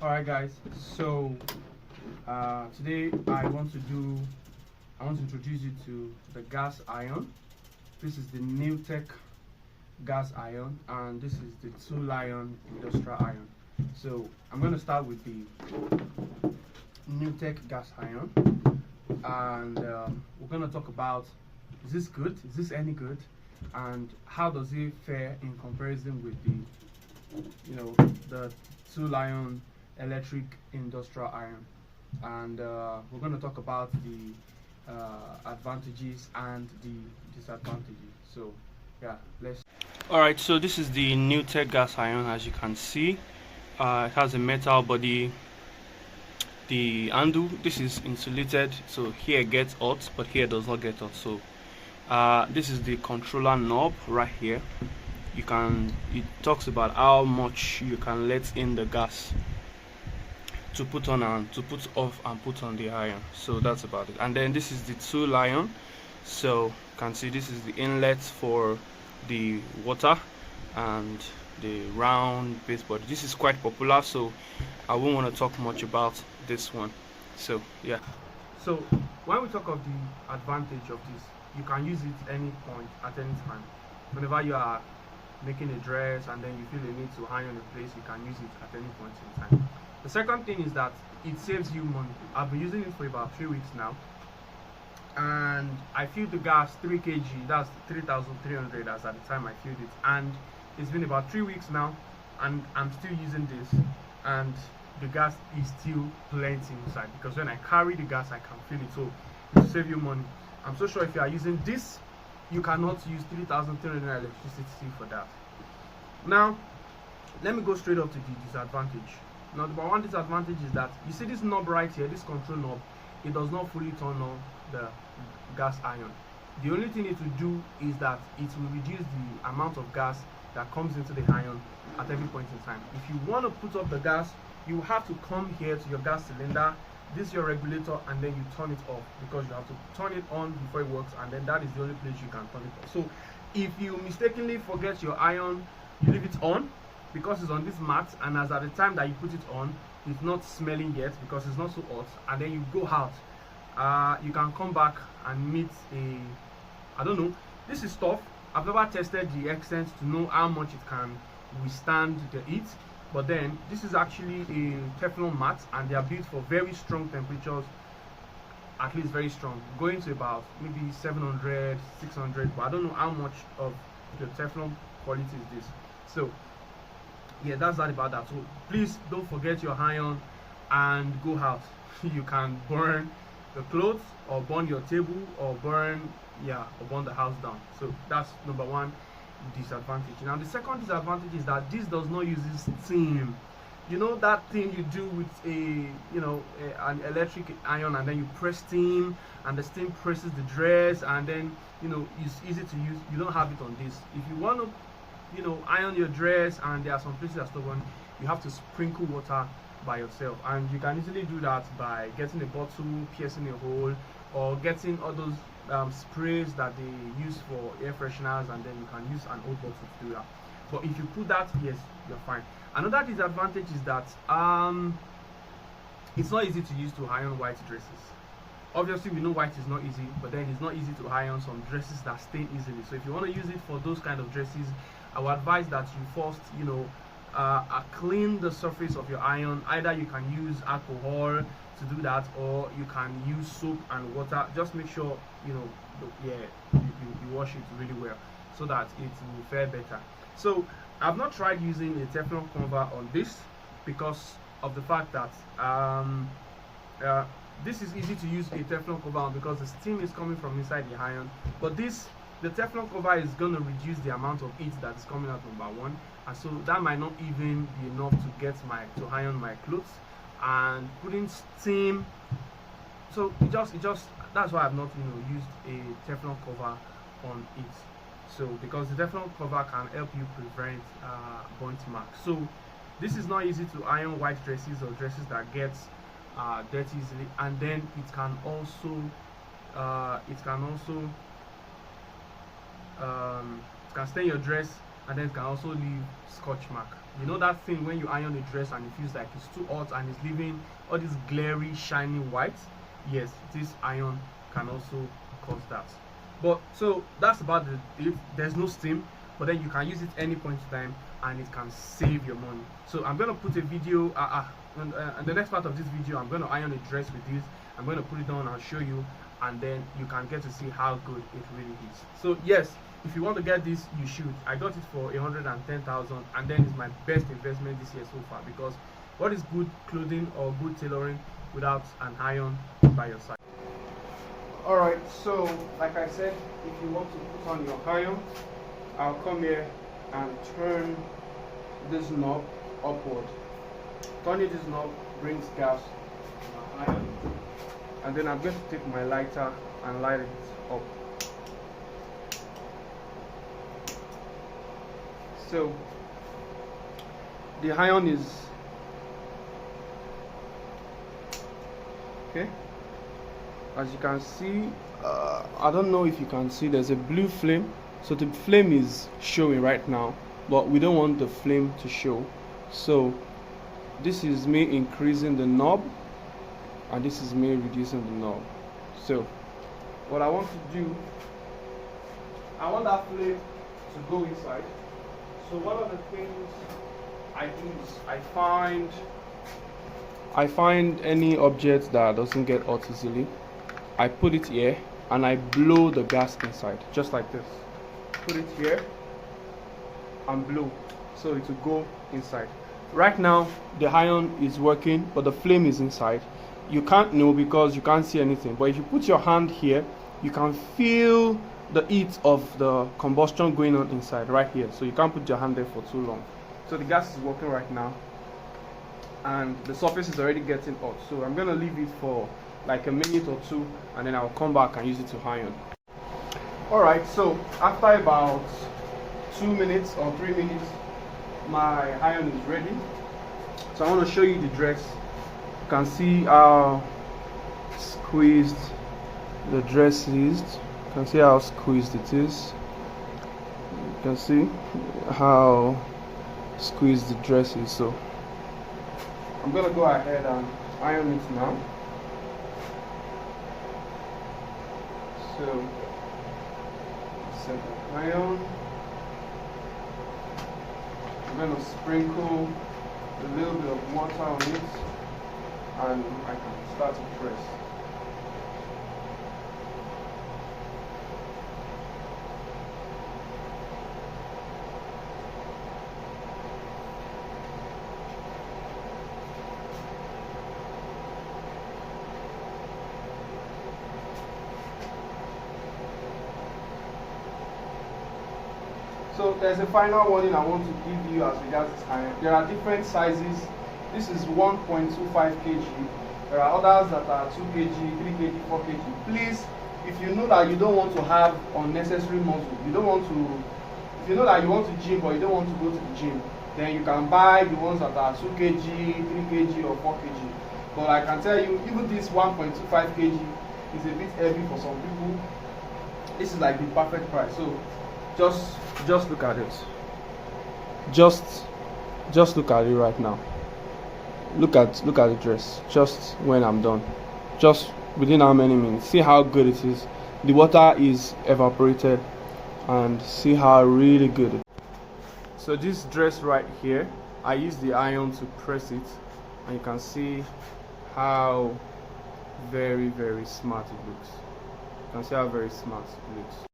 Alright guys, so today I want to introduce you to the gas iron. This is the new tech gas iron, and this is the tool iron industrial iron. So I'm going to start with the new tech gas iron, and we're going to talk about, is this good, is this any good, and how does it fare in comparison with the tool iron electric industrial iron. And we're going to talk about the advantages and the disadvantages. So yeah, let's. Alright, so this is the new tech gas iron. As you can see, it has a metal body. The handle, this is insulated, so here gets hot but here does not get hot. So this is the controller knob right here. It talks about how much you can let in the gas to put on and to put off and put on the iron. So that's about it. And then this is the tool iron. So you can see this is the inlet for the water and the round base body. This is quite popular, so I won't want to talk much about this one. So yeah, so when we talk of the advantage of this, you can use it any point at any time. Whenever you are making a dress and then you feel the need to iron a place, you can use it at any point in time. The second thing is that it saves you money. I've been using it for about 3 weeks now, and I filled the gas 3 kg, that's 3,300 as at the time I filled it, and it's been about 3 weeks now and I'm still using this, and the gas is still plenty inside, because when I carry the gas I can fill it. So to save you money, I'm so sure if you are using this, you cannot use 3,300 electricity for that. Now let me go straight up to the disadvantage. Now, the one disadvantage is that you see this knob right here, this control knob, it does not fully turn on the gas iron. The only thing it will do is that it will reduce the amount of gas that comes into the iron at every point in time. If you want to put up the gas, you have to come here to your gas cylinder, this is your regulator, and then you turn it off, because you have to turn it on before it works, and then that is the only place you can turn it off. So if you mistakenly forget your iron, you leave it on because it's on this mat, and as at the time that you put it on, it's not smelling yet because it's not so hot, and then you go out, you can come back and meet I don't know, this is tough. I've never tested the extent to know how much it can withstand the heat, but then this is actually a Teflon mat, and they are built for very strong temperatures, at least very strong, going to about maybe 700, 600, but I don't know how much of the Teflon quality is this. So yeah, that's that about that. So please don't forget your iron and go out. You can burn the clothes, or burn your table, or burn the house down. So that's number one disadvantage. Now the second disadvantage is that this does not use steam. You know that thing you do with an electric iron, and then you press steam and the steam presses the dress, and then it's easy to use. You don't have it on this. If you want to iron your dress and there are some places that are stubborn, you have to sprinkle water by yourself, and you can easily do that by getting a bottle, piercing a hole, or getting all those sprays that they use for air fresheners, and then you can use an old bottle to do that. But if you put that, yes, you're fine. Another disadvantage is that it's not easy to use to iron white dresses. Obviously we know white is not easy, but then it's not easy to iron some dresses that stain easily. So if you want to use it for those kind of dresses, I would advise that you first clean the surface of your iron. Either you can use alcohol to do that, or you can use soap and water. Just make sure you wash it really well, so that it will fare better. So I've not tried using a Teflon cover on this, because of the fact that this is easy to use a Teflon cover on, because the steam is coming from inside the iron. But the Teflon cover is going to reduce the amount of heat that is coming out, number one, and so that might not even be enough to iron my clothes. And putting steam, so it just that's why I've not used a Teflon cover on it. So because the Teflon cover can help you prevent burnt marks. So this is not easy to iron white dresses, or dresses that get dirty easily, and then it can also stain your dress, and then it can also leave scotch mark. You know that thing when you iron a dress and it feels like it's too hot and it's leaving all this glary shiny white? Yes, this iron can also cause that. But so that's about if there's no steam, but then you can use it any point in time and it can save your money. So I'm going to put a video and the next part of this video, I'm going to iron a dress with this. I'm going to put it on and show you, and then you can get to see how good it really is. So yes, if you want to get this, you should. I got it for 110,000, and then it's my best investment this year so far, because what is good clothing or good tailoring without an iron by your side? Alright, so like I said, if you want to put on your iron, I'll come here and turn this knob upward. Turning this knob brings gas to my iron, and then I'm going to take my lighter and light it up. So the iron is okay. As you can see, I don't know if you can see, there's a blue flame. So the flame is showing right now, but we don't want the flame to show. So this is me increasing the knob, and this is me reducing the knob. So what I want to do, I want that flame to go inside. So one of the things I do is I find any object that doesn't get hot easily, I put it here and I blow the gas inside, just like this. Put it here and blow, so it will go inside. Right now the iron is working, but the flame is inside. You can't know because you can't see anything, but if you put your hand here, you can feel the heat of the combustion going on inside right here. So you can't put your hand there for too long. So the gas is working right now, and the surface is already getting hot. So I'm gonna leave it for like a minute or two, and then I'll come back and use it to iron. Alright, so after about 2 minutes or 3 minutes, my iron is ready. So I want to show you the dress. You can see how squeezed the dress is. You can see how squeezed it is. You can see how squeezed the dress is. So I'm gonna go ahead and iron it now. So set the iron. I'm gonna sprinkle a little bit of water on it, and I can start to press. So there's a final warning I want to give you as regards this iron. There are different sizes. This is 1.25 kg. There are others that are 2 kg, 3 kg, 4 kg. Please, if you know that you don't want to have unnecessary muscle, you don't want to, if you know that you want to gym but you don't want to go to the gym, then you can buy the ones that are 2 kg, 3 kg or 4 kg. But I can tell you, even this 1.25 kg is a bit heavy for some people. This is like the perfect price. So just look at it. Just look at it right now. Look at the dress. Just when I'm done. Just within how many minutes. See how good it is. The water is evaporated, and see how really good it is. So this dress right here, I use the iron to press it, and you can see how very, very smart it looks. You can see how very smart it looks.